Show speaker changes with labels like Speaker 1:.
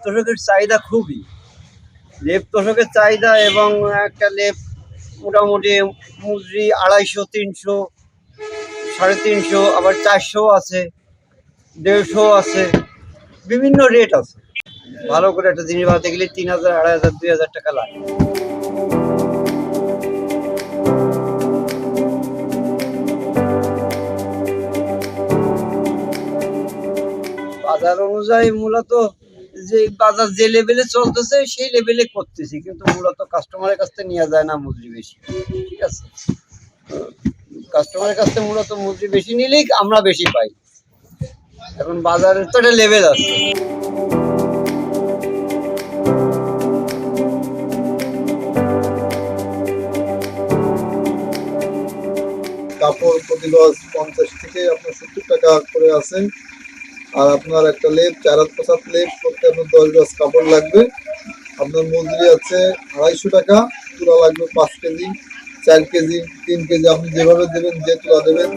Speaker 1: তোষকের চাহিদা খুবই, লেপ তোষকের চাহিদা। এবং একটা লেপ মোটামুটি মজুরি 250, 300, 350, আবার 400 আছে, 150 আছে, বিভিন্ন রেট আছে। ভালো করে একটা জিনিস বানাতে গেলে 3000, 2500, 2000 টাকা লাগে। বাজার অনুযায়ী মূলত যে বাজার যে লেভেলে চলতেছে সেই লেভেলে করতেছি, কিন্তু মূলত কাস্টমারের কাছ থেকে নেওয়া যায় না মজুরি বেশি। ঠিক আছে, কাস্টমারের কাছ থেকে মূলত মজুরি বেশি নিলেই আমরা বেশি পাই। এখন বাজারের তো একটা লেভেল আছে।
Speaker 2: কাপড় প্রতি গজ 50 থেকে আপনার 70 টাকা করে আছে। আর আপনার একটা লেপ 4 হাত 5 হাত লেপ করতে আপনার 10 গজ কাপড় লাগবে। আপনার মজুরি আছে 250 টাকা। তুলা লাগবে 5 কেজি, 4 কেজি, 3 কেজি, আপনি যেভাবে দেবেন, যে তুলা দেবেন